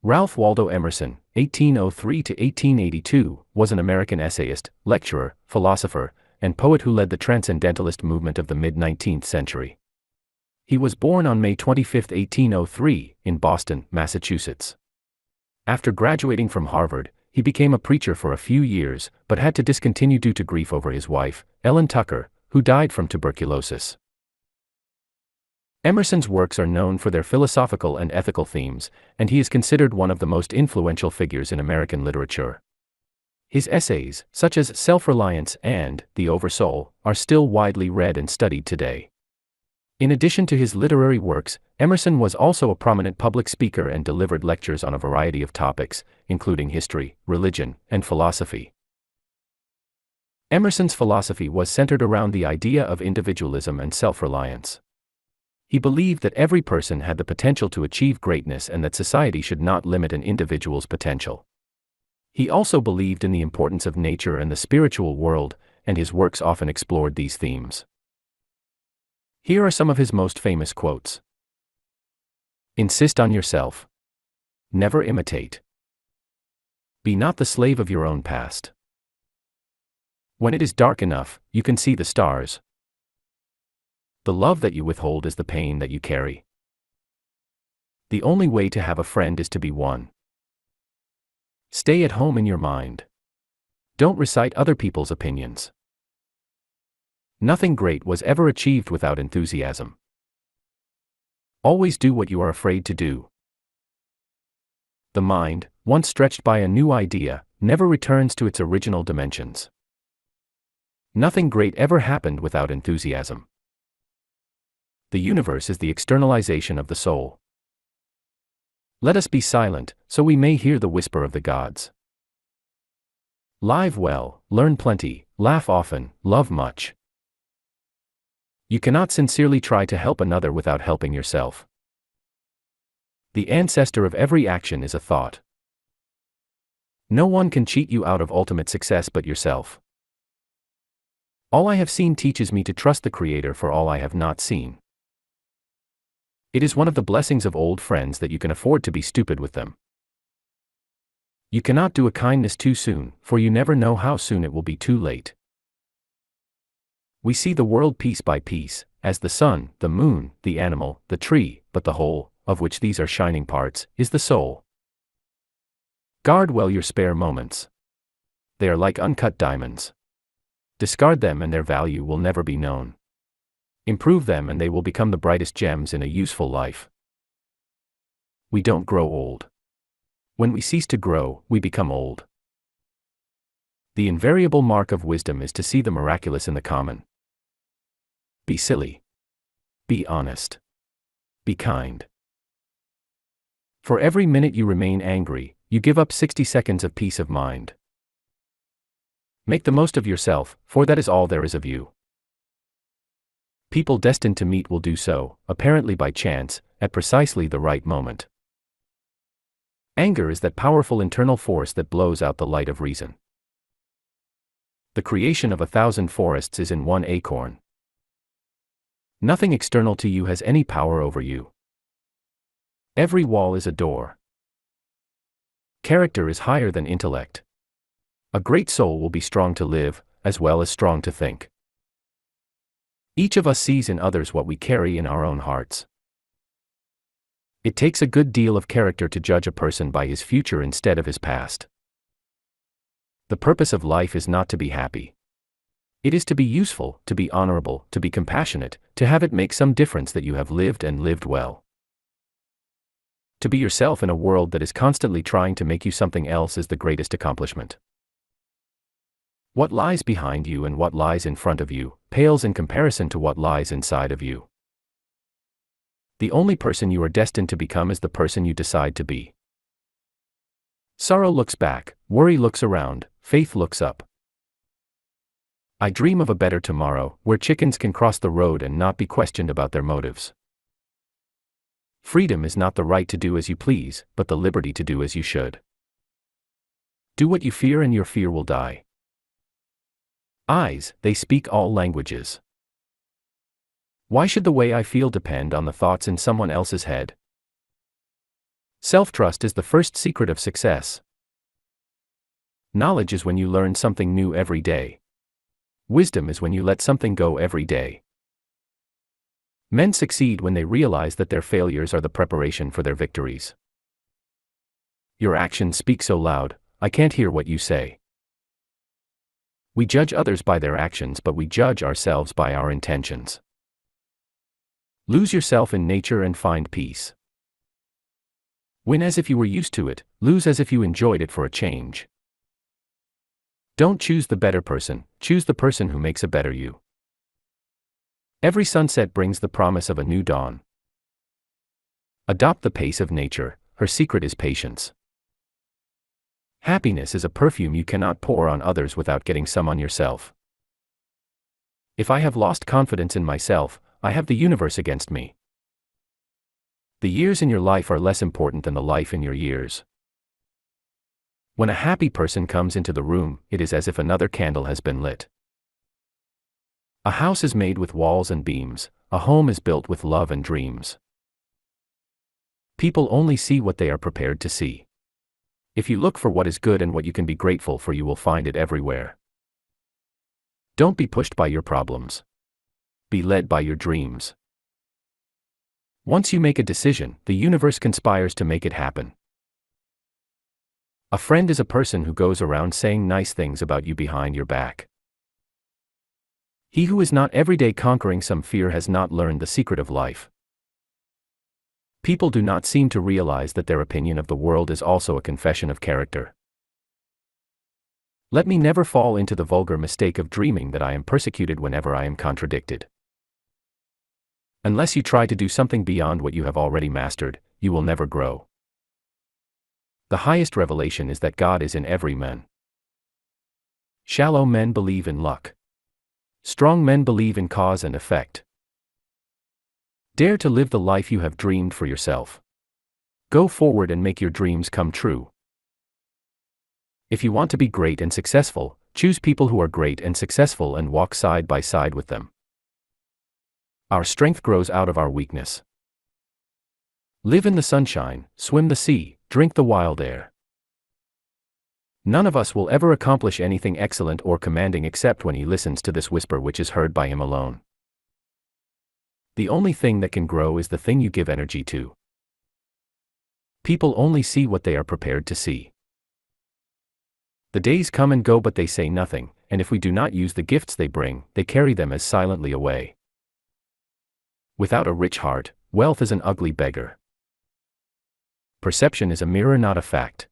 Ralph Waldo Emerson, 1803 to 1882, was an American essayist, lecturer, philosopher, and poet who led the transcendentalist movement of the mid-19th century. He was born on May 25, 1803, in Boston, Massachusetts. After graduating from Harvard, he became a preacher for a few years, but had to discontinue due to grief over his wife, Ellen Tucker, who died from tuberculosis. Emerson's works are known for their philosophical and ethical themes, and he is considered one of the most influential figures in American literature. His essays, such as Self-Reliance and The Oversoul, are still widely read and studied today. In addition to his literary works, Emerson was also a prominent public speaker and delivered lectures on a variety of topics, including history, religion, and philosophy. Emerson's philosophy was centered around the idea of individualism and self-reliance. He believed that every person had the potential to achieve greatness and that society should not limit an individual's potential. He also believed in the importance of nature and the spiritual world, and his works often explored these themes. Here are some of his most famous quotes. Insist on yourself. Never imitate. Be not the slave of your own past. When it is dark enough, you can see the stars. The love that you withhold is the pain that you carry. The only way to have a friend is to be one. Stay at home in your mind. Don't recite other people's opinions. Nothing great was ever achieved without enthusiasm. Always do what you are afraid to do. The mind, once stretched by a new idea, never returns to its original dimensions. Nothing great ever happened without enthusiasm. The universe is the externalization of the soul. Let us be silent, so we may hear the whisper of the gods. Live well, learn plenty, laugh often, love much. You cannot sincerely try to help another without helping yourself. The ancestor of every action is a thought. No one can cheat you out of ultimate success but yourself. All I have seen teaches me to trust the Creator for all I have not seen. It is one of the blessings of old friends that you can afford to be stupid with them. You cannot do a kindness too soon, for you never know how soon it will be too late. We see the world piece by piece, as the sun, the moon, the animal, the tree, but the whole, of which these are shining parts, is the soul. Guard well your spare moments. They are like uncut diamonds. Discard them and their value will never be known. Improve them and they will become the brightest gems in a useful life. We don't grow old. When we cease to grow, we become old. The invariable mark of wisdom is to see the miraculous in the common. Be silly. Be honest. Be kind. For every minute you remain angry, you give up 60 seconds of peace of mind. Make the most of yourself, for that is all there is of you. People destined to meet will do so, apparently by chance, at precisely the right moment. Anger is that powerful internal force that blows out the light of reason. The creation of 1,000 forests is in one acorn. Nothing external to you has any power over you. Every wall is a door. Character is higher than intellect. A great soul will be strong to live, as well as strong to think. Each of us sees in others what we carry in our own hearts. It takes a good deal of character to judge a person by his future instead of his past. The purpose of life is not to be happy. It is to be useful, to be honorable, to be compassionate, to have it make some difference that you have lived and lived well. To be yourself in a world that is constantly trying to make you something else is the greatest accomplishment. What lies behind you and what lies in front of you pales in comparison to what lies inside of you. The only person you are destined to become is the person you decide to be. Sorrow looks back, worry looks around, faith looks up. I dream of a better tomorrow, where chickens can cross the road and not be questioned about their motives. Freedom is not the right to do as you please, but the liberty to do as you should. Do what you fear and your fear will die. Eyes, they speak all languages. Why should the way I feel depend on the thoughts in someone else's head? Self-trust is the first secret of success. Knowledge is when you learn something new every day. Wisdom is when you let something go every day. Men succeed when they realize that their failures are the preparation for their victories. Your actions speak so loud, I can't hear what you say. We judge others by their actions, but we judge ourselves by our intentions. Lose yourself in nature and find peace. Win as if you were used to it, lose as if you enjoyed it for a change. Don't choose the better person, choose the person who makes a better you. Every sunset brings the promise of a new dawn. Adopt the pace of nature, her secret is patience. Happiness is a perfume you cannot pour on others without getting some on yourself. If I have lost confidence in myself, I have the universe against me. The years in your life are less important than the life in your years. When a happy person comes into the room, it is as if another candle has been lit. A house is made with walls and beams, a home is built with love and dreams. People only see what they are prepared to see. If you look for what is good and what you can be grateful for, you will find it everywhere. Don't be pushed by your problems. Be led by your dreams. Once you make a decision, the universe conspires to make it happen. A friend is a person who goes around saying nice things about you behind your back. He who is not every day conquering some fear has not learned the secret of life. People do not seem to realize that their opinion of the world is also a confession of character. Let me never fall into the vulgar mistake of dreaming that I am persecuted whenever I am contradicted. Unless you try to do something beyond what you have already mastered, you will never grow. The highest revelation is that God is in every man. Shallow men believe in luck. Strong men believe in cause and effect. Dare to live the life you have dreamed for yourself. Go forward and make your dreams come true. If you want to be great and successful, choose people who are great and successful and walk side by side with them. Our strength grows out of our weakness. Live in the sunshine, swim the sea, drink the wild air. None of us will ever accomplish anything excellent or commanding except when he listens to this whisper which is heard by him alone. The only thing that can grow is the thing you give energy to. People only see what they are prepared to see. The days come and go but they say nothing, and if we do not use the gifts they bring, they carry them as silently away. Without a rich heart, wealth is an ugly beggar. Perception is a mirror, not a fact.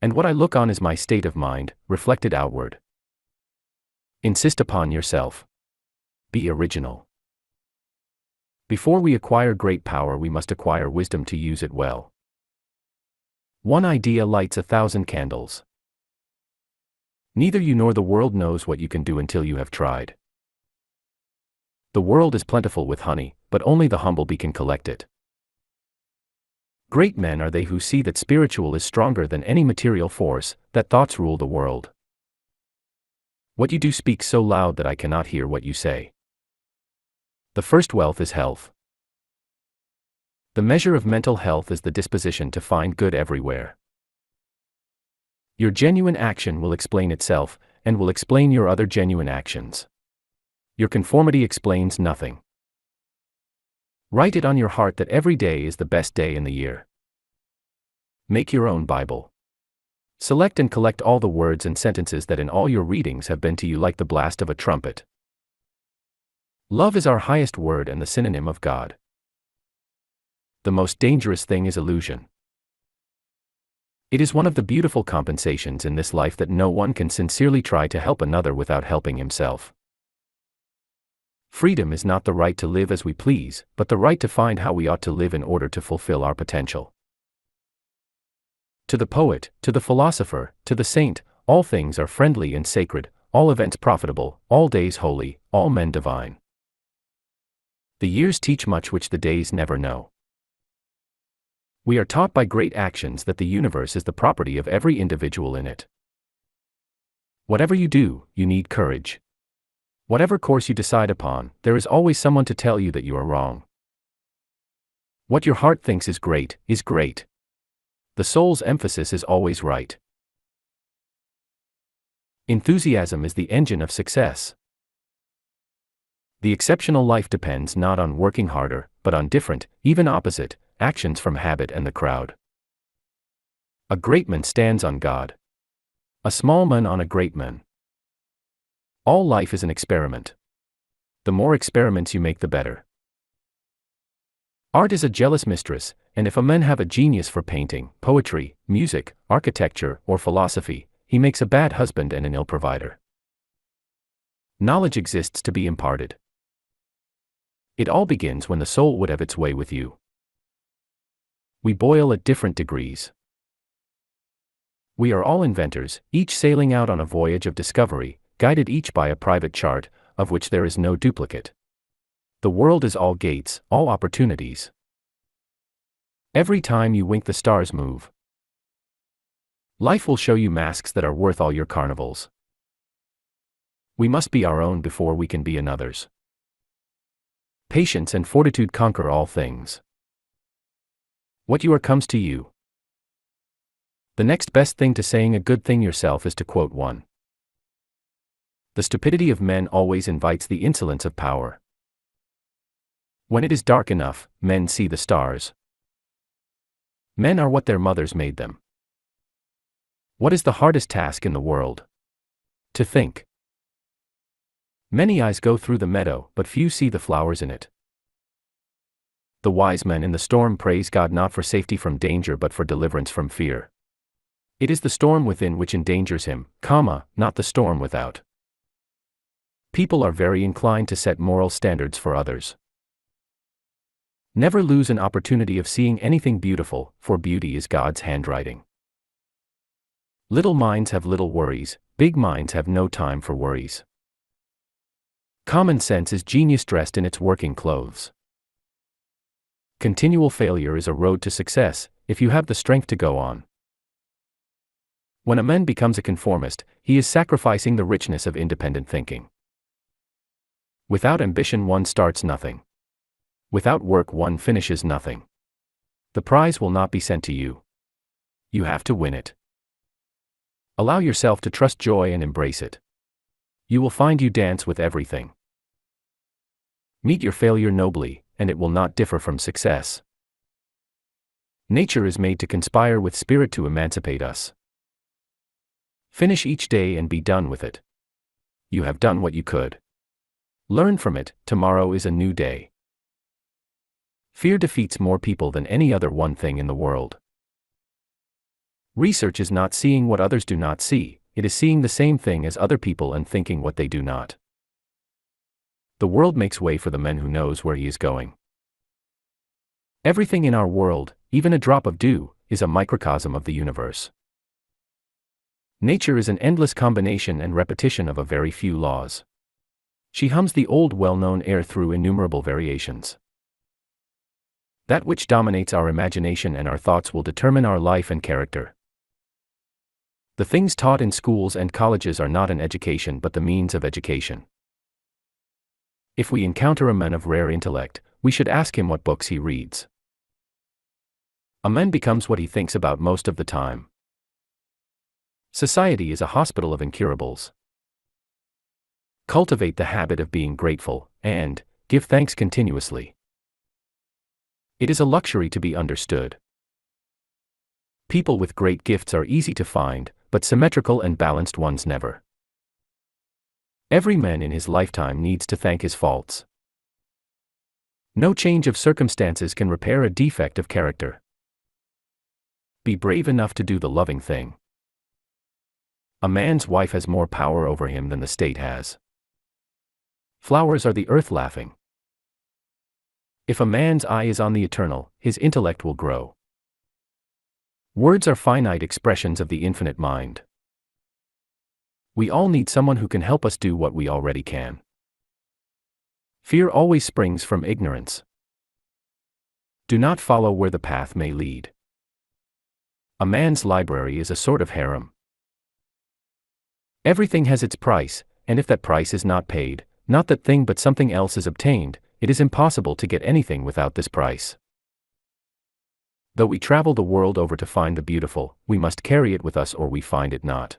And what I look on is my state of mind, reflected outward. Insist upon yourself. Be original. Before we acquire great power, we must acquire wisdom to use it well. One idea lights 1,000 candles. Neither you nor the world knows what you can do until you have tried. The world is plentiful with honey, but only the humble-bee can collect it. Great men are they who see that spiritual is stronger than any material force, that thoughts rule the world. What you do speaks so loud that I cannot hear what you say. The first wealth is health. The measure of mental health is the disposition to find good everywhere. Your genuine action will explain itself, and will explain your other genuine actions. Your conformity explains nothing. Write it on your heart that every day is the best day in the year. Make your own Bible. Select and collect all the words and sentences that in all your readings have been to you like the blast of a trumpet. Love is our highest word and the synonym of God. The most dangerous thing is illusion. It is one of the beautiful compensations in this life that no one can sincerely try to help another without helping himself. Freedom is not the right to live as we please, but the right to find how we ought to live in order to fulfill our potential. To the poet, to the philosopher, to the saint, all things are friendly and sacred, all events profitable, all days holy, all men divine. The years teach much which the days never know. We are taught by great actions that the universe is the property of every individual in it. Whatever you do, you need courage. Whatever course you decide upon, there is always someone to tell you that you are wrong. What your heart thinks is great, is great. The soul's emphasis is always right. Enthusiasm is the engine of success. The exceptional life depends not on working harder, but on different, even opposite, actions from habit and the crowd. A great man stands on God. A small man on a great man. All life is an experiment. The more experiments you make, the better. Art is a jealous mistress, and if a man have a genius for painting, poetry, music, architecture, or philosophy, he makes a bad husband and an ill provider. Knowledge exists to be imparted. It all begins when the soul would have its way with you. We boil at different degrees. We are all inventors, each sailing out on a voyage of discovery, guided each by a private chart, of which there is no duplicate. The world is all gates, all opportunities. Every time you wink, the stars move. Life will show you masks that are worth all your carnivals. We must be our own before we can be another's. Patience and fortitude conquer all things. What you are comes to you. The next best thing to saying a good thing yourself is to quote one. The stupidity of men always invites the insolence of power. When it is dark enough, men see the stars. Men are what their mothers made them. What is the hardest task in the world? To think. Many eyes go through the meadow, but few see the flowers in it. The wise man in the storm praise God not for safety from danger but for deliverance from fear. It is the storm within which endangers him, not the storm without. People are very inclined to set moral standards for others. Never lose an opportunity of seeing anything beautiful, for beauty is God's handwriting. Little minds have little worries, big minds have no time for worries. Common sense is genius dressed in its working clothes. Continual failure is a road to success, if you have the strength to go on. When a man becomes a conformist, he is sacrificing the richness of independent thinking. Without ambition one starts nothing. Without work one finishes nothing. The prize will not be sent to you. You have to win it. Allow yourself to trust joy and embrace it. You will find you dance with everything. Meet your failure nobly, and it will not differ from success. Nature is made to conspire with spirit to emancipate us. Finish each day and be done with it. You have done what you could. Learn from it, tomorrow is a new day. Fear defeats more people than any other one thing in the world. Research is not seeing what others do not see, it is seeing the same thing as other people and thinking what they do not. The world makes way for the man who knows where he is going. Everything in our world, even a drop of dew, is a microcosm of the universe. Nature is an endless combination and repetition of a very few laws. She hums the old well-known air through innumerable variations. That which dominates our imagination and our thoughts will determine our life and character. The things taught in schools and colleges are not an education but the means of education. If we encounter a man of rare intellect, we should ask him what books he reads. A man becomes what he thinks about most of the time. Society is a hospital of incurables. Cultivate the habit of being grateful, and give thanks continuously. It is a luxury to be understood. People with great gifts are easy to find, but symmetrical and balanced ones never. Every man in his lifetime needs to thank his faults. No change of circumstances can repair a defect of character. Be brave enough to do the loving thing. A man's wife has more power over him than the state has. Flowers are the earth laughing. If a man's eye is on the eternal, his intellect will grow. Words are finite expressions of the infinite mind. We all need someone who can help us do what we already can. Fear always springs from ignorance. Do not follow where the path may lead. A man's library is a sort of harem. Everything has its price, and if that price is not paid, not that thing but something else is obtained, it is impossible to get anything without this price. Though we travel the world over to find the beautiful, we must carry it with us or we find it not.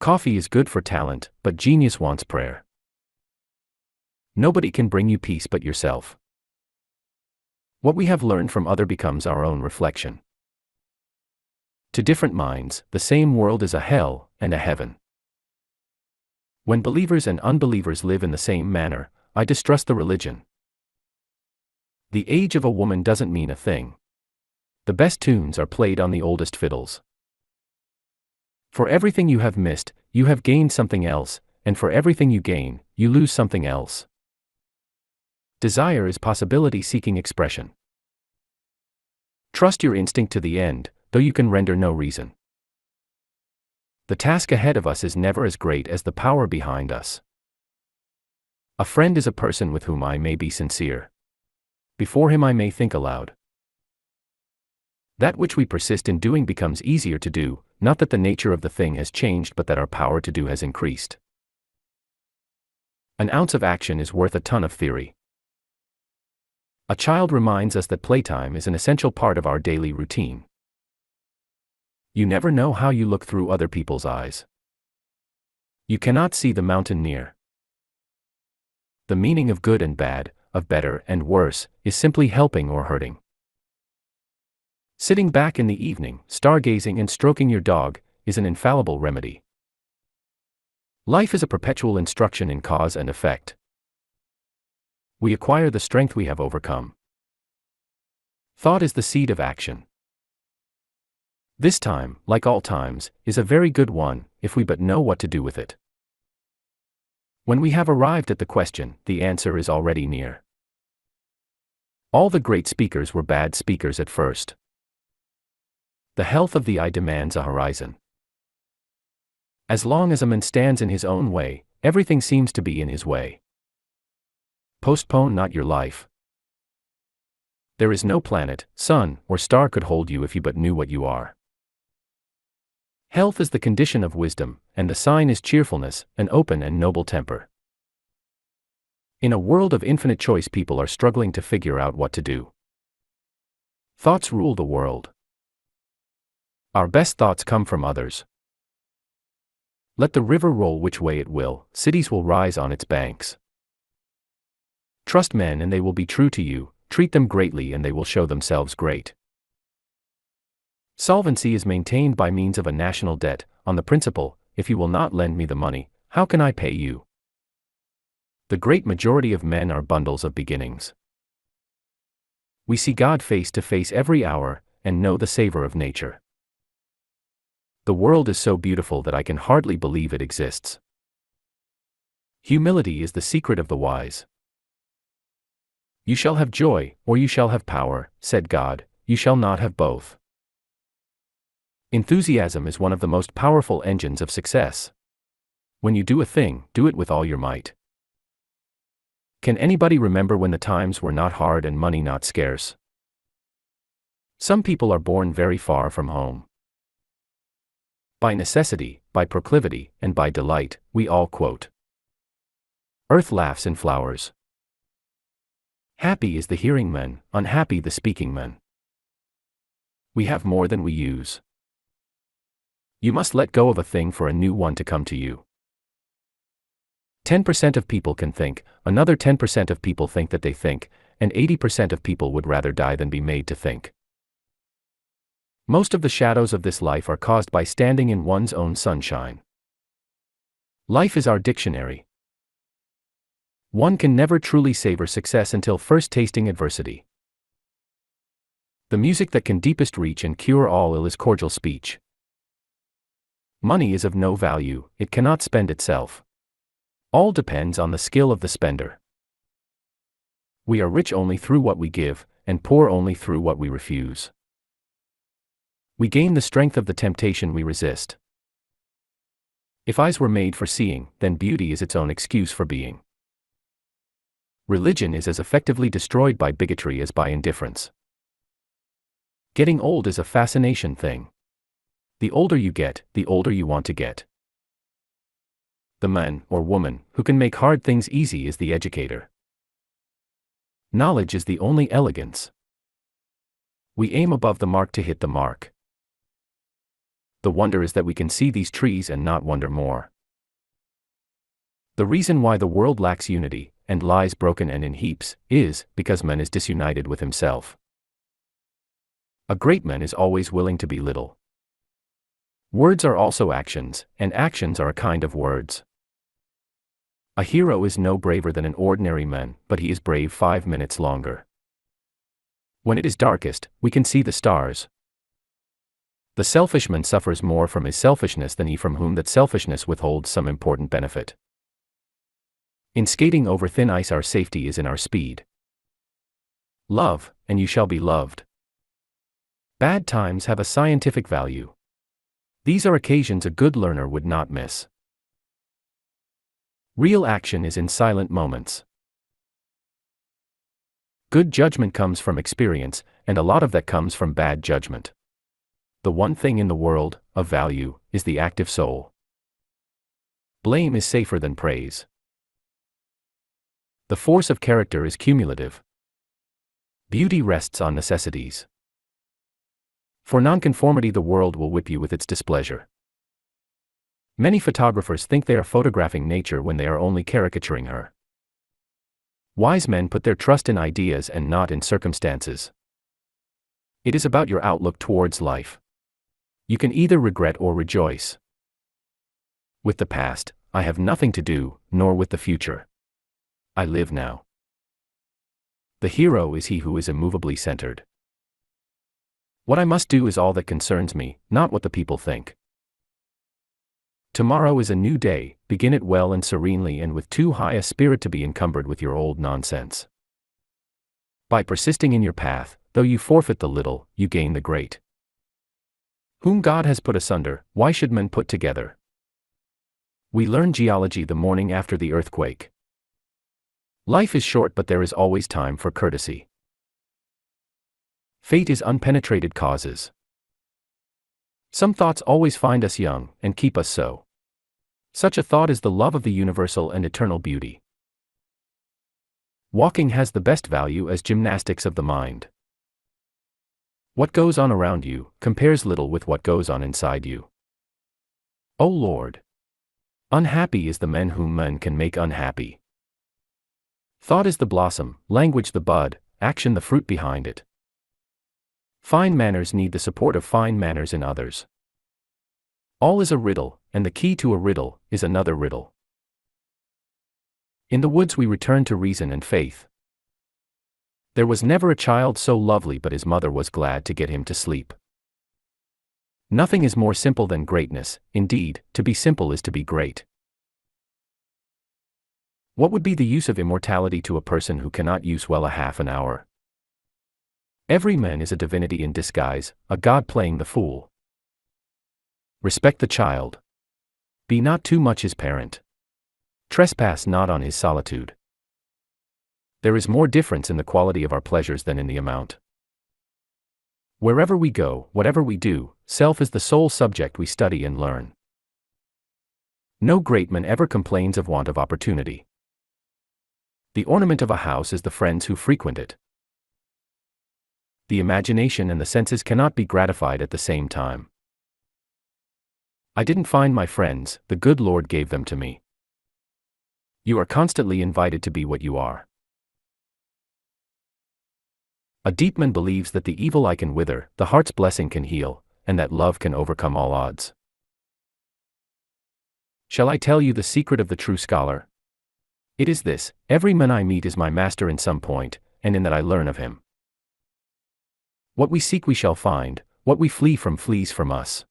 Coffee is good for talent, but genius wants prayer. Nobody can bring you peace but yourself. What we have learned from other becomes our own reflection. To different minds, the same world is a hell and a heaven. When believers and unbelievers live in the same manner, I distrust the religion. The age of a woman doesn't mean a thing. The best tunes are played on the oldest fiddles. For everything you have missed, you have gained something else, and for everything you gain, you lose something else. Desire is possibility-seeking expression. Trust your instinct to the end, though you can render no reason. The task ahead of us is never as great as the power behind us. A friend is a person with whom I may be sincere. Before him I may think aloud. That which we persist in doing becomes easier to do, not that the nature of the thing has changed but that our power to do has increased. An ounce of action is worth a ton of theory. A child reminds us that playtime is an essential part of our daily routine. You never know how you look through other people's eyes. You cannot see the mountain near. The meaning of good and bad, of better and worse, is simply helping or hurting. Sitting back in the evening, stargazing and stroking your dog, is an infallible remedy. Life is a perpetual instruction in cause and effect. We acquire the strength we have overcome. Thought is the seed of action. This time, like all times, is a very good one, if we but know what to do with it. When we have arrived at the question, the answer is already near. All the great speakers were bad speakers at first. The health of the eye demands a horizon. As long as a man stands in his own way, everything seems to be in his way. Postpone not your life. There is no planet, sun, or star could hold you if you but knew what you are. Health is the condition of wisdom, and the sign is cheerfulness, an open and noble temper. In a world of infinite choice, people are struggling to figure out what to do. Thoughts rule the world. Our best thoughts come from others. Let the river roll which way it will, cities will rise on its banks. Trust men and they will be true to you, treat them greatly and they will show themselves great. Solvency is maintained by means of a national debt, on the principle, if you will not lend me the money, how can I pay you? The great majority of men are bundles of beginnings. We see God face to face every hour, and know the savor of nature. The world is so beautiful that I can hardly believe it exists. Humility is the secret of the wise. You shall have joy, or you shall have power, said God, you shall not have both. Enthusiasm is one of the most powerful engines of success. When you do a thing, do it with all your might. Can anybody remember when the times were not hard and money not scarce? Some people are born very far from home. By necessity, by proclivity, and by delight, we all quote. Earth laughs in flowers. Happy is the hearing man, unhappy the speaking man. We have more than we use. You must let go of a thing for a new one to come to you. 10% of people can think, another 10% of people think that they think, and 80% of people would rather die than be made to think. Most of the shadows of this life are caused by standing in one's own sunshine. Life is our dictionary. One can never truly savor success until first tasting adversity. The music that can deepest reach and cure all ill is cordial speech. Money is of no value, it cannot spend itself. All depends on the skill of the spender. We are rich only through what we give, and poor only through what we refuse. We gain the strength of the temptation we resist. If eyes were made for seeing, then beauty is its own excuse for being. Religion is as effectively destroyed by bigotry as by indifference. Getting old is a fascination thing. The older you get, the older you want to get. The man, or woman, who can make hard things easy is the educator. Knowledge is the only elegance. We aim above the mark to hit the mark. The wonder is that we can see these trees and not wonder more. The reason why the world lacks unity, and lies broken and in heaps, is because man is disunited with himself. A great man is always willing to be little. Words are also actions, and actions are a kind of words. A hero is no braver than an ordinary man, but he is brave 5 minutes longer. When it is darkest, we can see the stars. The selfish man suffers more from his selfishness than he from whom that selfishness withholds some important benefit. In skating over thin ice, our safety is in our speed. Love, and you shall be loved. Bad times have a scientific value. These are occasions a good learner would not miss. Real action is in silent moments. Good judgment comes from experience, and a lot of that comes from bad judgment. The one thing in the world, of value, is the active soul. Blame is safer than praise. The force of character is cumulative. Beauty rests on necessities. For nonconformity the world will whip you with its displeasure. Many photographers think they are photographing nature when they are only caricaturing her. Wise men put their trust in ideas and not in circumstances. It is about your outlook towards life. You can either regret or rejoice. With the past, I have nothing to do, nor with the future. I live now. The hero is he who is immovably centered. What I must do is all that concerns me, not what the people think. Tomorrow is a new day, begin it well and serenely and with too high a spirit to be encumbered with your old nonsense. By persisting in your path, though you forfeit the little, you gain the great. Whom God has put asunder, why should men put together? We learn geology the morning after the earthquake. Life is short, but there is always time for courtesy. Fate is unpenetrated causes. Some thoughts always find us young, and keep us so. Such a thought is the love of the universal and eternal beauty. Walking has the best value as gymnastics of the mind. What goes on around you compares little with what goes on inside you. O Lord! Unhappy is the man whom men can make unhappy. Thought is the blossom, language the bud, action the fruit behind it. Fine manners need the support of fine manners in others. All is a riddle, and the key to a riddle is another riddle. In the woods we return to reason and faith. There was never a child so lovely but his mother was glad to get him to sleep. Nothing is more simple than greatness, indeed, to be simple is to be great. What would be the use of immortality to a person who cannot use well a half an hour? Every man is a divinity in disguise, a god playing the fool. Respect the child. Be not too much his parent. Trespass not on his solitude. There is more difference in the quality of our pleasures than in the amount. Wherever we go, whatever we do, self is the sole subject we study and learn. No great man ever complains of want of opportunity. The ornament of a house is the friends who frequent it. The imagination and the senses cannot be gratified at the same time. I didn't find my friends, the good Lord gave them to me. You are constantly invited to be what you are. A deep man believes that the evil eye can wither, the heart's blessing can heal, and that love can overcome all odds. Shall I tell you the secret of the true scholar? It is this: every man I meet is my master in some point, and in that I learn of him. What we seek we shall find, what we flee from flees from us.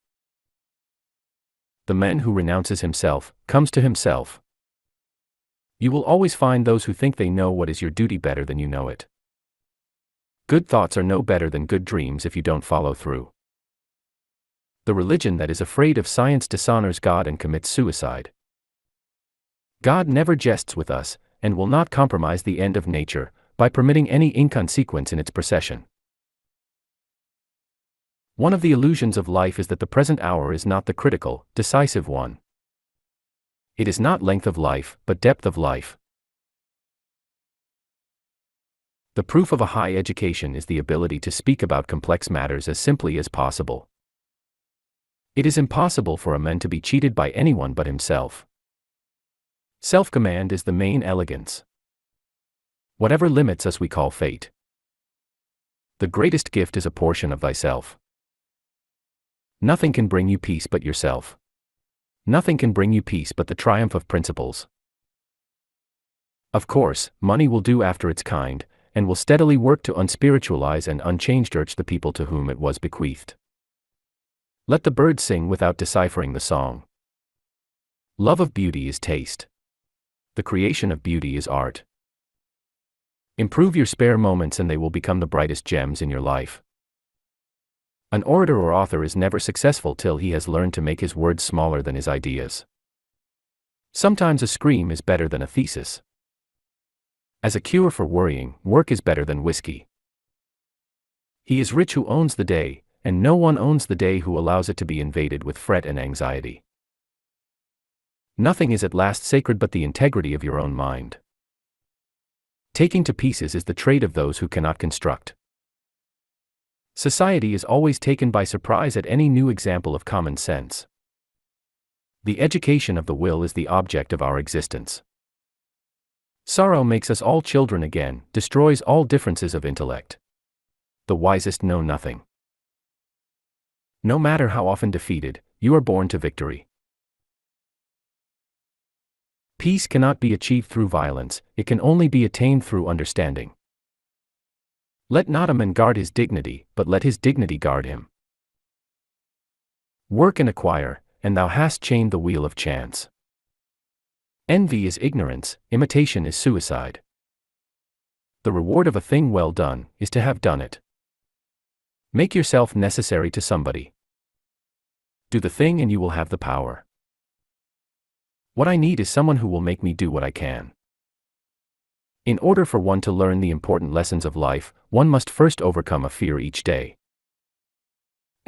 The man who renounces himself, comes to himself. You will always find those who think they know what is your duty better than you know it. Good thoughts are no better than good dreams if you don't follow through. The religion that is afraid of science dishonors God and commits suicide. God never jests with us, and will not compromise the end of nature, by permitting any inconsequence in its procession. One of the illusions of life is that the present hour is not the critical, decisive one. It is not length of life, but depth of life. The proof of a high education is the ability to speak about complex matters as simply as possible. It is impossible for a man to be cheated by anyone but himself. Self-command is the main elegance. Whatever limits us we call fate. The greatest gift is a portion of thyself. Nothing can bring you peace but yourself. Nothing can bring you peace but the triumph of principles. Of course, money will do after its kind, and will steadily work to unspiritualize and unchanged the people to whom it was bequeathed. Let the birds sing without deciphering the song. Love of beauty is taste. The creation of beauty is art. Improve your spare moments and they will become the brightest gems in your life. An orator or author is never successful till he has learned to make his words smaller than his ideas. Sometimes a scream is better than a thesis. As a cure for worrying, work is better than whiskey. He is rich who owns the day, and no one owns the day who allows it to be invaded with fret and anxiety. Nothing is at last sacred but the integrity of your own mind. Taking to pieces is the trade of those who cannot construct. Society is always taken by surprise at any new example of common sense. The education of the will is the object of our existence. Sorrow makes us all children again, destroys all differences of intellect. The wisest know nothing. No matter how often defeated, you are born to victory. Peace cannot be achieved through violence, it can only be attained through understanding. Let not a man guard his dignity, but let his dignity guard him. Work and acquire, and thou hast chained the wheel of chance. Envy is ignorance, imitation is suicide. The reward of a thing well done is to have done it. Make yourself necessary to somebody. Do the thing and you will have the power. What I need is someone who will make me do what I can. In order for one to learn the important lessons of life, one must first overcome a fear each day.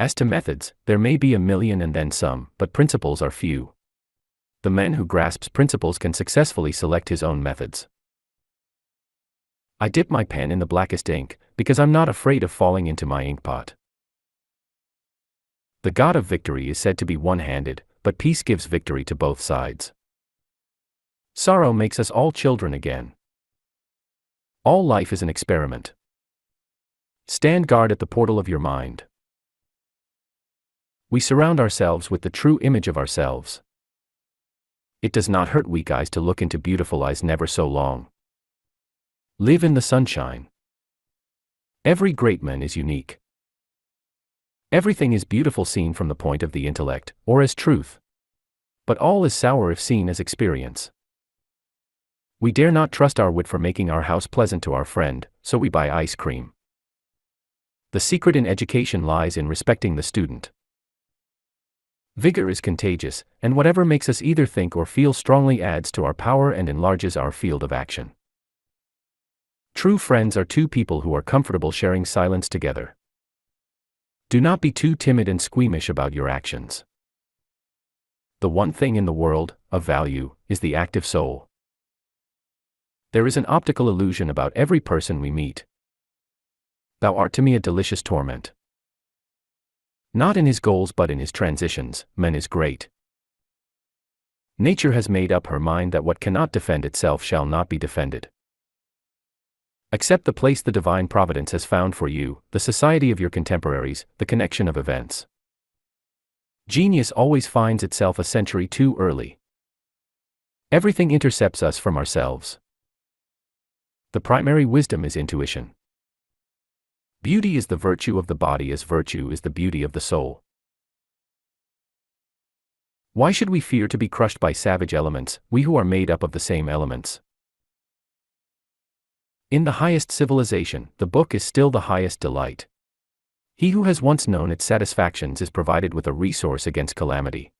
As to methods, there may be a million and then some, but principles are few. The man who grasps principles can successfully select his own methods. I dip my pen in the blackest ink, because I'm not afraid of falling into my inkpot. The God of victory is said to be one-handed, but peace gives victory to both sides. Sorrow makes us all children again. All life is an experiment. Stand guard at the portal of your mind. We surround ourselves with the true image of ourselves. It does not hurt weak eyes to look into beautiful eyes never so long. Live in the sunshine. Every great man is unique. Everything is beautiful seen from the point of the intellect, or as truth. But all is sour if seen as experience. We dare not trust our wit for making our house pleasant to our friend, so we buy ice cream. The secret in education lies in respecting the student. Vigor is contagious, and whatever makes us either think or feel strongly adds to our power and enlarges our field of action. True friends are two people who are comfortable sharing silence together. Do not be too timid and squeamish about your actions. The one thing in the world, of value, is the active soul. There is an optical illusion about every person we meet. Thou art to me a delicious torment. Not in his goals but in his transitions, man is great. Nature has made up her mind that what cannot defend itself shall not be defended. Accept the place the divine providence has found for you, the society of your contemporaries, the connection of events. Genius always finds itself a century too early. Everything intercepts us from ourselves. The primary wisdom is intuition. Beauty is the virtue of the body as virtue is the beauty of the soul. Why should we fear to be crushed by savage elements, we who are made up of the same elements? In the highest civilization, the book is still the highest delight. He who has once known its satisfactions is provided with a resource against calamity.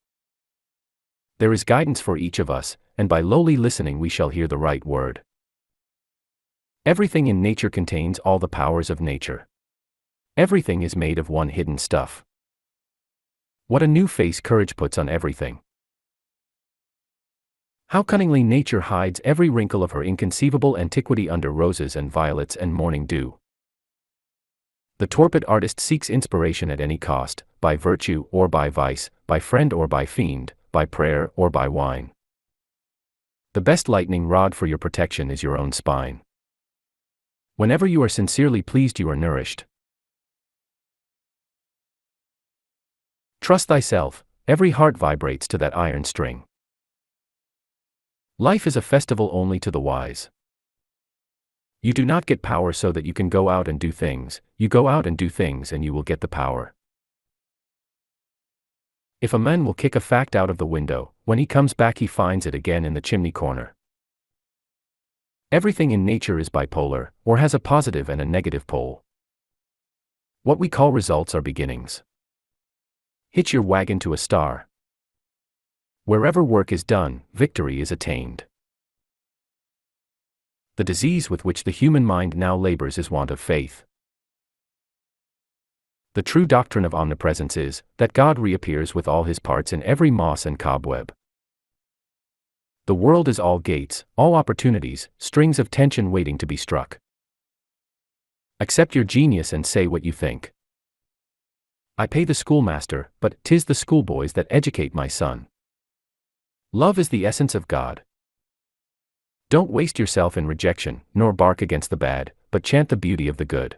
There is guidance for each of us, and by lowly listening we shall hear the right word. Everything in nature contains all the powers of nature. Everything is made of one hidden stuff. What a new face courage puts on everything. How cunningly nature hides every wrinkle of her inconceivable antiquity under roses and violets and morning dew. The torpid artist seeks inspiration at any cost, by virtue or by vice, by friend or by fiend, by prayer or by wine. The best lightning rod for your protection is your own spine. Whenever you are sincerely pleased, you are nourished. Trust thyself, every heart vibrates to that iron string. Life is a festival only to the wise. You do not get power so that you can go out and do things, you go out and do things and you will get the power. If a man will kick a fact out of the window, when he comes back he finds it again in the chimney corner. Everything in nature is bipolar, or has a positive and a negative pole. What we call results are beginnings. Hitch your wagon to a star. Wherever work is done, victory is attained. The disease with which the human mind now labors is want of faith. The true doctrine of omnipresence is that God reappears with all his parts in every moss and cobweb. The world is all gates, all opportunities, strings of tension waiting to be struck. Accept your genius and say what you think. I pay the schoolmaster, but 'tis the schoolboys that educate my son. Love is the essence of God. Don't waste yourself in rejection, nor bark against the bad, but chant the beauty of the good.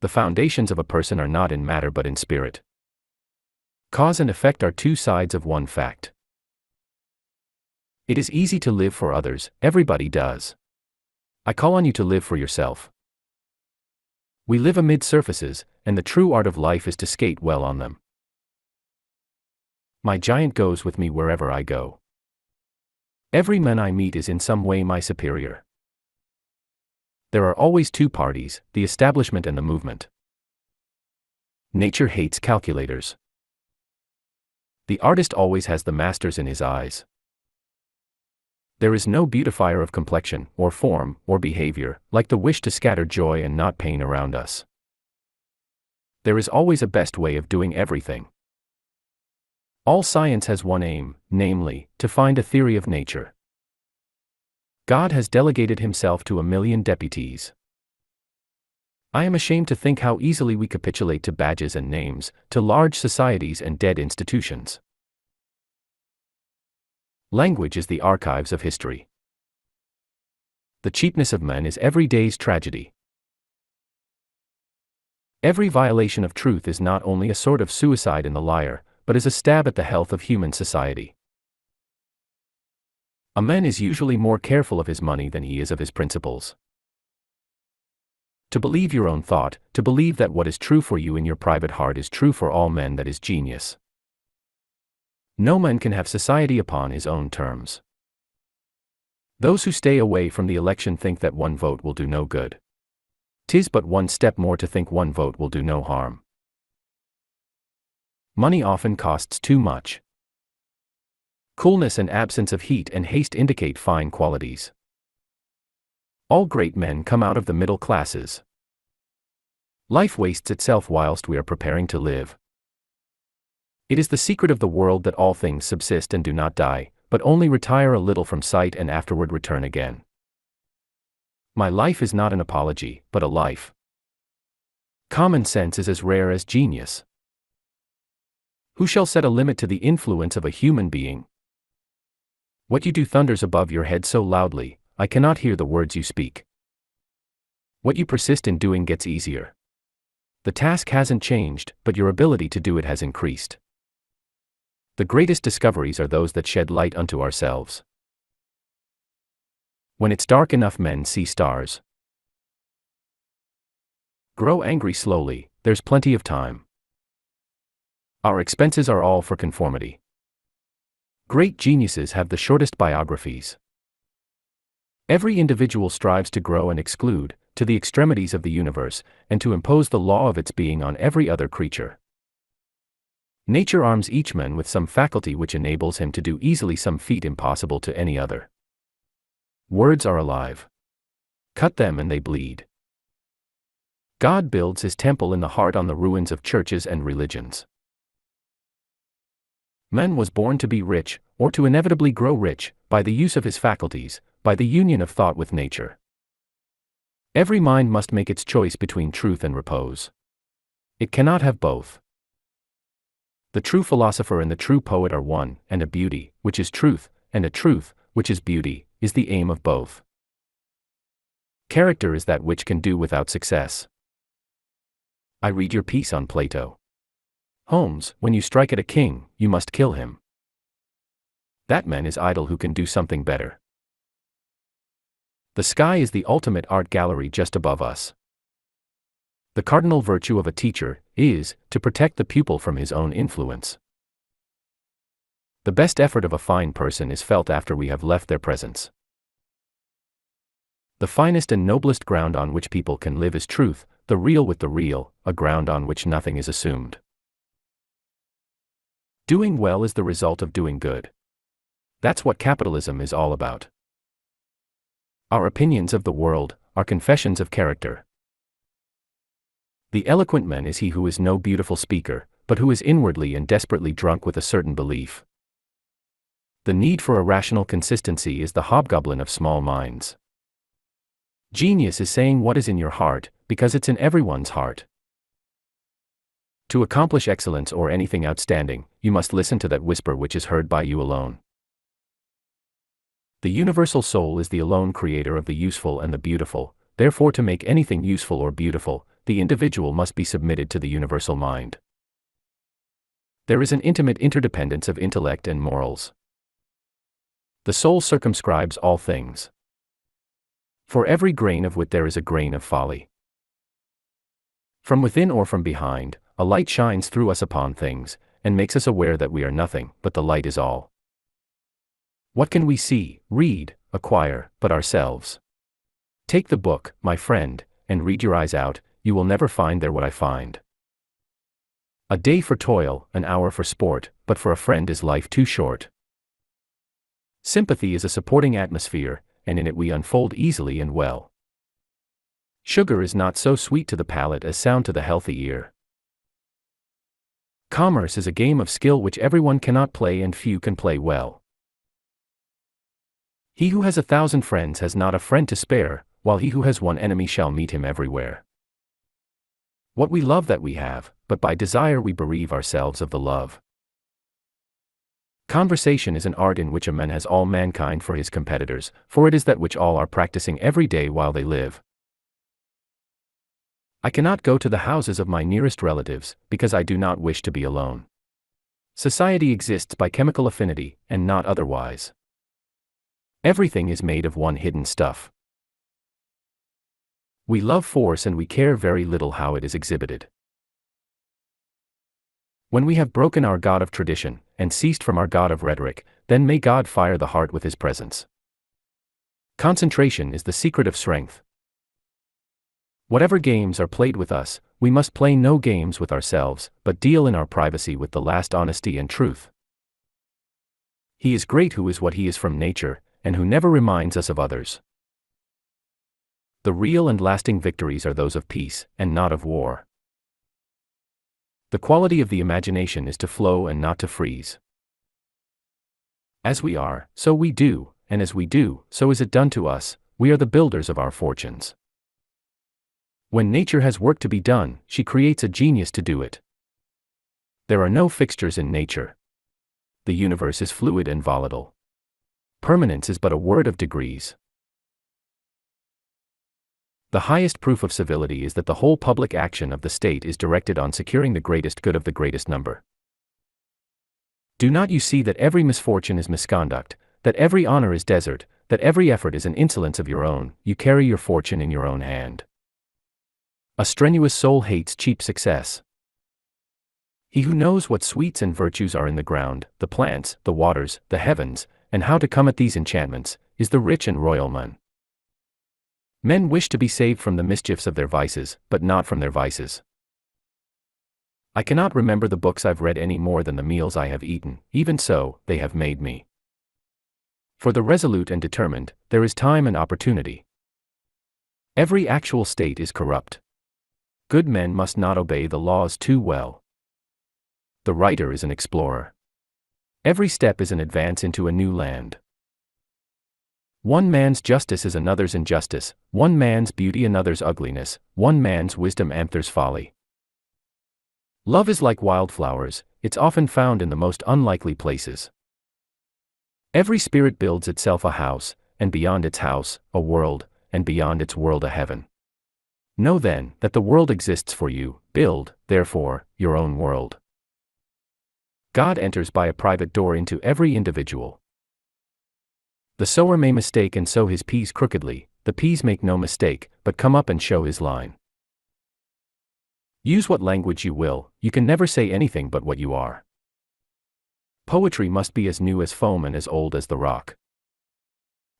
The foundations of a person are not in matter but in spirit. Cause and effect are two sides of one fact. It is easy to live for others, everybody does. I call on you to live for yourself. We live amid surfaces, and the true art of life is to skate well on them. My giant goes with me wherever I go. Every man I meet is in some way my superior. There are always two parties, the establishment and the movement. Nature hates calculators. The artist always has the masters in his eyes. There is no beautifier of complexion, or form, or behavior, like the wish to scatter joy and not pain around us. There is always a best way of doing everything. All science has one aim, namely, to find a theory of nature. God has delegated himself to 1,000,000 deputies. I am ashamed to think how easily we capitulate to badges and names, to large societies and dead institutions. Language is the archives of history. The cheapness of men is every day's tragedy. Every violation of truth is not only a sort of suicide in the liar, but is a stab at the health of human society. A man is usually more careful of his money than he is of his principles. To believe your own thought, to believe that what is true for you in your private heart is true for all men, that is genius. No man can have society upon his own terms. Those who stay away from the election think that one vote will do no good. 'Tis but one step more to think one vote will do no harm. Money often costs too much. Coolness and absence of heat and haste indicate fine qualities. All great men come out of the middle classes. Life wastes itself whilst we are preparing to live. It is the secret of the world that all things subsist and do not die, but only retire a little from sight and afterward return again. My life is not an apology, but a life. Common sense is as rare as genius. Who shall set a limit to the influence of a human being? What you do thunders above your head so loudly, I cannot hear the words you speak. What you persist in doing gets easier. The task hasn't changed, but your ability to do it has increased. The greatest discoveries are those that shed light unto ourselves. When it's dark enough, men see stars. Grow angry slowly, there's plenty of time. Our expenses are all for conformity. Great geniuses have the shortest biographies. Every individual strives to grow and exclude, to the extremities of the universe, and to impose the law of its being on every other creature. Nature arms each man with some faculty which enables him to do easily some feat impossible to any other. Words are alive. Cut them and they bleed. God builds his temple in the heart on the ruins of churches and religions. Man was born to be rich, or to inevitably grow rich, by the use of his faculties, by the union of thought with nature. Every mind must make its choice between truth and repose. It cannot have both. The true philosopher and the true poet are one, and a beauty, which is truth, and a truth, which is beauty, is the aim of both. Character is that which can do without success. I read your piece on Plato. Holmes, when you strike at a king, you must kill him. That man is idle who can do something better. The sky is the ultimate art gallery just above us. The cardinal virtue of a teacher is to protect the pupil from his own influence. The best effort of a fine person is felt after we have left their presence. The finest and noblest ground on which people can live is truth, the real with the real, a ground on which nothing is assumed. Doing well is the result of doing good. That's what capitalism is all about. Our opinions of the world are confessions of character. The eloquent man is he who is no beautiful speaker, but who is inwardly and desperately drunk with a certain belief. The need for a rational consistency is the hobgoblin of small minds. Genius is saying what is in your heart, because it's in everyone's heart. To accomplish excellence or anything outstanding, you must listen to that whisper which is heard by you alone. The universal soul is the alone creator of the useful and the beautiful, therefore to make anything useful or beautiful, the individual must be submitted to the universal mind. There is an intimate interdependence of intellect and morals. The soul circumscribes all things. For every grain of wit there is a grain of folly. From within or from behind, a light shines through us upon things, and makes us aware that we are nothing, but the light is all. What can we see, read, acquire, but ourselves? Take the book, my friend, and read your eyes out, you will never find there what I find. A day for toil, an hour for sport, but for a friend is life too short. Sympathy is a supporting atmosphere, and in it we unfold easily and well. Sugar is not so sweet to the palate as sound to the healthy ear. Commerce is a game of skill which everyone cannot play and few can play well. He who has 1,000 friends has not a friend to spare, while he who has one enemy shall meet him everywhere. What we love that we have, but by desire we bereave ourselves of the love. Conversation is an art in which a man has all mankind for his competitors, for it is that which all are practicing every day while they live. I cannot go to the houses of my nearest relatives, because I do not wish to be alone. Society exists by chemical affinity, and not otherwise. Everything is made of one hidden stuff. We love force and we care very little how it is exhibited. When we have broken our God of tradition, and ceased from our God of rhetoric, then may God fire the heart with his presence. Concentration is the secret of strength. Whatever games are played with us, we must play no games with ourselves, but deal in our privacy with the last honesty and truth. He is great who is what he is from nature, and who never reminds us of others. The real and lasting victories are those of peace, and not of war. The quality of the imagination is to flow and not to freeze. As we are, so we do, and as we do, so is it done to us. We are the builders of our fortunes. When nature has work to be done, she creates a genius to do it. There are no fixtures in nature. The universe is fluid and volatile. Permanence is but a word of degrees. The highest proof of civility is that the whole public action of the state is directed on securing the greatest good of the greatest number. Do not you see that every misfortune is misconduct, that every honor is desert, that every effort is an insolence of your own? You carry your fortune in your own hand. A strenuous soul hates cheap success. He who knows what sweets and virtues are in the ground, the plants, the waters, the heavens, and how to come at these enchantments, is the rich and royal man. Men wish to be saved from the mischiefs of their vices, but not from their vices. I cannot remember the books I've read any more than the meals I have eaten, even so, they have made me. For the resolute and determined, there is time and opportunity. Every actual state is corrupt. Good men must not obey the laws too well. The writer is an explorer. Every step is an advance into a new land. One man's justice is another's injustice, one man's beauty another's ugliness, one man's wisdom another's folly. Love is like wildflowers, it's often found in the most unlikely places. Every spirit builds itself a house, and beyond its house, a world, and beyond its world a heaven. Know then, that the world exists for you, build, therefore, your own world. God enters by a private door into every individual. The sower may mistake and sow his peas crookedly, the peas make no mistake, but come up and show his line. Use what language you will, you can never say anything but what you are. Poetry must be as new as foam and as old as the rock.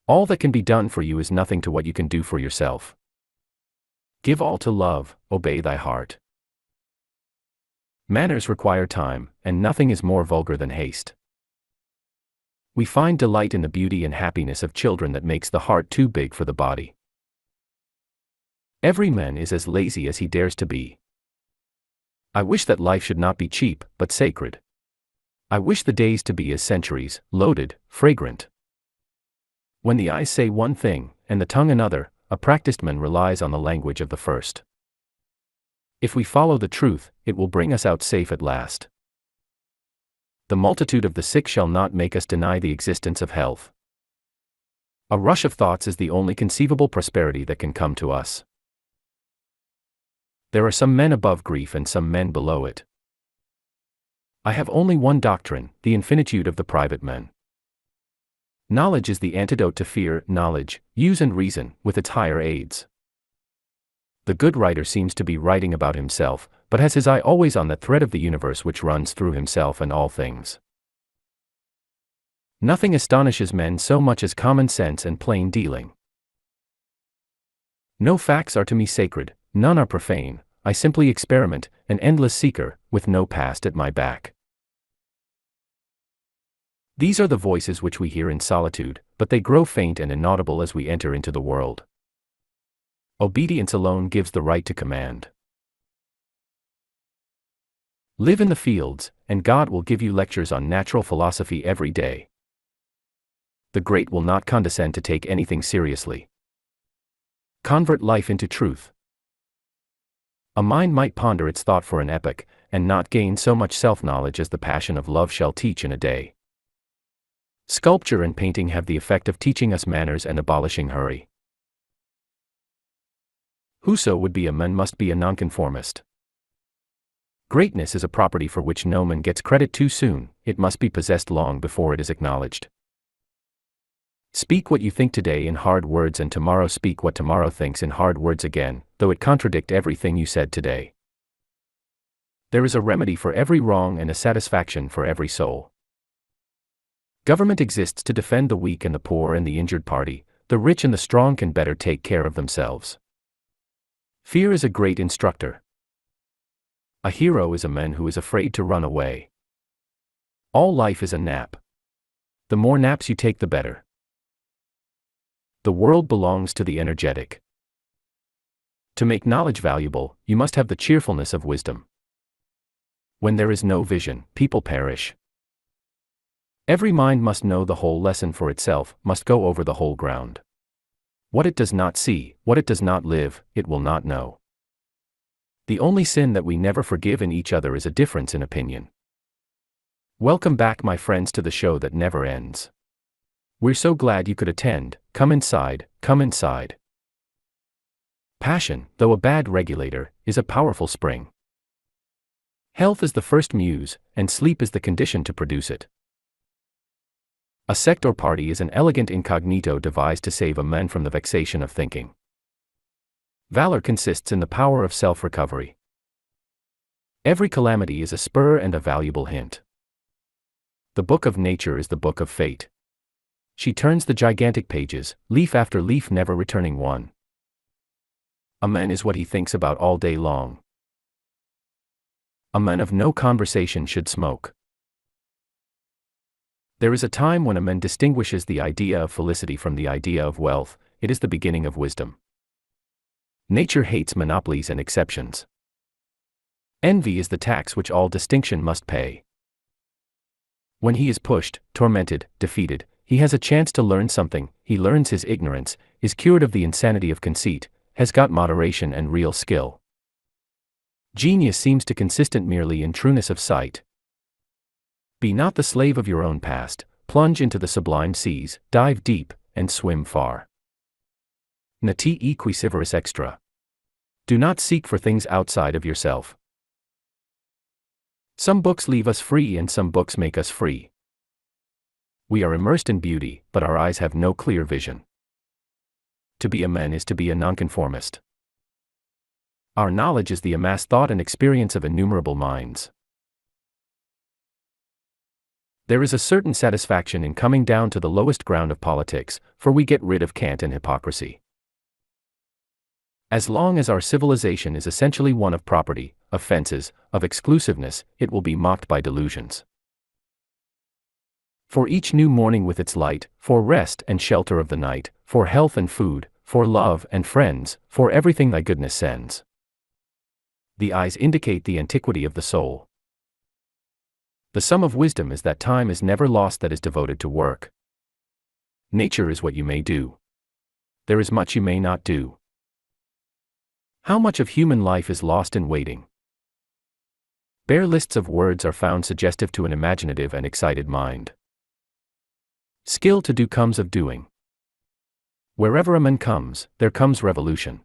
All that can be done for you is nothing to what you can do for yourself. Give all to love, obey thy heart. Manners require time, and nothing is more vulgar than haste. We find delight in the beauty and happiness of children that makes the heart too big for the body. Every man is as lazy as he dares to be. I wish that life should not be cheap, but sacred. I wish the days to be as centuries, loaded, fragrant. When the eyes say one thing, and the tongue another, a practiced man relies on the language of the first. If we follow the truth, it will bring us out safe at last. The multitude of the sick shall not make us deny the existence of health. A rush of thoughts is the only conceivable prosperity that can come to us. There are some men above grief and some men below it. I have only one doctrine, the infinitude of the private man. Knowledge is the antidote to fear, knowledge, use and reason, with its higher aids. The good writer seems to be writing about himself, but has his eye always on the thread of the universe which runs through himself and all things. Nothing astonishes men so much as common sense and plain dealing. No facts are to me sacred, none are profane, I simply experiment, an endless seeker, with no past at my back. These are the voices which we hear in solitude, but they grow faint and inaudible as we enter into the world. Obedience alone gives the right to command. Live in the fields, and God will give you lectures on natural philosophy every day. The great will not condescend to take anything seriously. Convert life into truth. A mind might ponder its thought for an epoch, and not gain so much self-knowledge as the passion of love shall teach in a day. Sculpture and painting have the effect of teaching us manners and abolishing hurry. Whoso would be a man must be a nonconformist. Greatness is a property for which no man gets credit too soon, it must be possessed long before it is acknowledged. Speak what you think today in hard words and tomorrow speak what tomorrow thinks in hard words again, though it contradict everything you said today. There is a remedy for every wrong and a satisfaction for every soul. Government exists to defend the weak and the poor and the injured party, the rich and the strong can better take care of themselves. Fear is a great instructor. A hero is a man who is afraid to run away. All life is a nap. The more naps you take the better. The world belongs to the energetic. To make knowledge valuable, you must have the cheerfulness of wisdom. When there is no vision, people perish. Every mind must know the whole lesson for itself, must go over the whole ground. What it does not see, what it does not live, it will not know. The only sin that we never forgive in each other is a difference in opinion. Welcome back, my friends, to the show that never ends. We're so glad you could attend. Come inside, come inside. Passion, though a bad regulator, is a powerful spring. Health is the first muse, and sleep is the condition to produce it. A sect or party is an elegant incognito devised to save a man from the vexation of thinking. Valor consists in the power of self-recovery. Every calamity is a spur and a valuable hint. The book of nature is the book of fate. She turns the gigantic pages, leaf after leaf, never returning one. A man is what he thinks about all day long. A man of no conversation should smoke. There is a time when a man distinguishes the idea of felicity from the idea of wealth, it is the beginning of wisdom. Nature hates monopolies and exceptions. Envy is the tax which all distinction must pay. When he is pushed, tormented, defeated, he has a chance to learn something. He learns his ignorance, is cured of the insanity of conceit, has got moderation and real skill. Genius seems to consist merely in trueness of sight. Be not the slave of your own past, plunge into the sublime seas, dive deep, and swim far. Nati quisiveris extra. Do not seek for things outside of yourself. Some books leave us free and some books make us free. We are immersed in beauty, but our eyes have no clear vision. To be a man is to be a nonconformist. Our knowledge is the amassed thought and experience of innumerable minds. There is a certain satisfaction in coming down to the lowest ground of politics, for we get rid of cant and hypocrisy. As long as our civilization is essentially one of property, of fences, of exclusiveness, it will be mocked by delusions. For each new morning with its light, for rest and shelter of the night, for health and food, for love and friends, for everything thy goodness sends. The eyes indicate the antiquity of the soul. The sum of wisdom is that time is never lost that is devoted to work. Nature is what you may do. There is much you may not do. How much of human life is lost in waiting? Bare lists of words are found suggestive to an imaginative and excited mind. Skill to do comes of doing. Wherever a man comes, there comes revolution.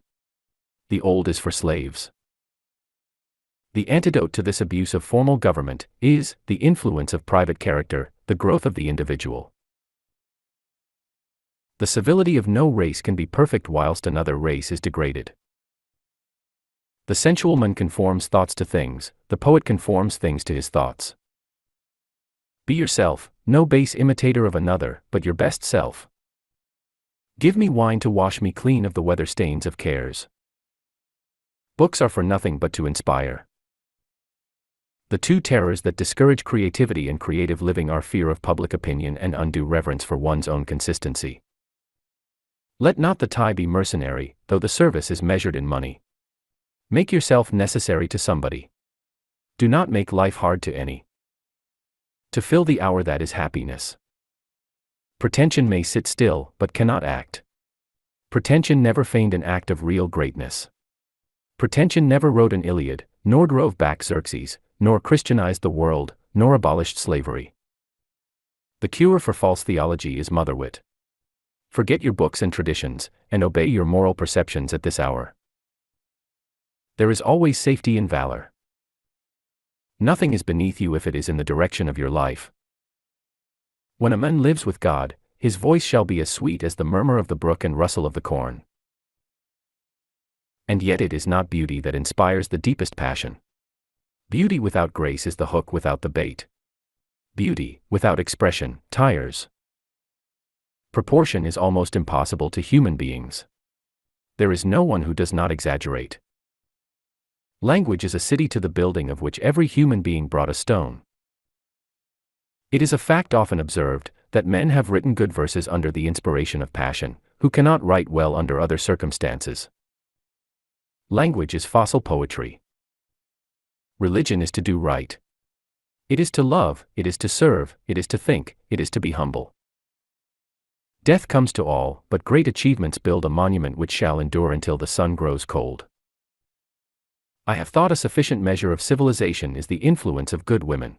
The old is for slaves. The antidote to this abuse of formal government is the influence of private character, the growth of the individual. The civility of no race can be perfect whilst another race is degraded. The sensual man conforms thoughts to things, the poet conforms things to his thoughts. Be yourself, no base imitator of another, but your best self. Give me wine to wash me clean of the weather stains of cares. Books are for nothing but to inspire. The two terrors that discourage creativity and creative living are fear of public opinion and undue reverence for one's own consistency. Let not the tie be mercenary, though the service is measured in money. Make yourself necessary to somebody. Do not make life hard to any. To fill the hour that is happiness. Pretension may sit still, but cannot act. Pretension never feigned an act of real greatness. Pretension never wrote an Iliad, nor drove back Xerxes, nor Christianized the world, nor abolished slavery. The cure for false theology is motherwit. Forget your books and traditions, and obey your moral perceptions at this hour. There is always safety in valor. Nothing is beneath you if it is in the direction of your life. When a man lives with God, his voice shall be as sweet as the murmur of the brook and rustle of the corn. And yet it is not beauty that inspires the deepest passion. Beauty without grace is the hook without the bait. Beauty, without expression, tires. Proportion is almost impossible to human beings. There is no one who does not exaggerate. Language is a city to the building of which every human being brought a stone. It is a fact often observed, that men have written good verses under the inspiration of passion, who cannot write well under other circumstances. Language is fossil poetry. Religion is to do right. It is to love, it is to serve, it is to think, it is to be humble. Death comes to all, but great achievements build a monument which shall endure until the sun grows cold. I have thought a sufficient measure of civilization is the influence of good women.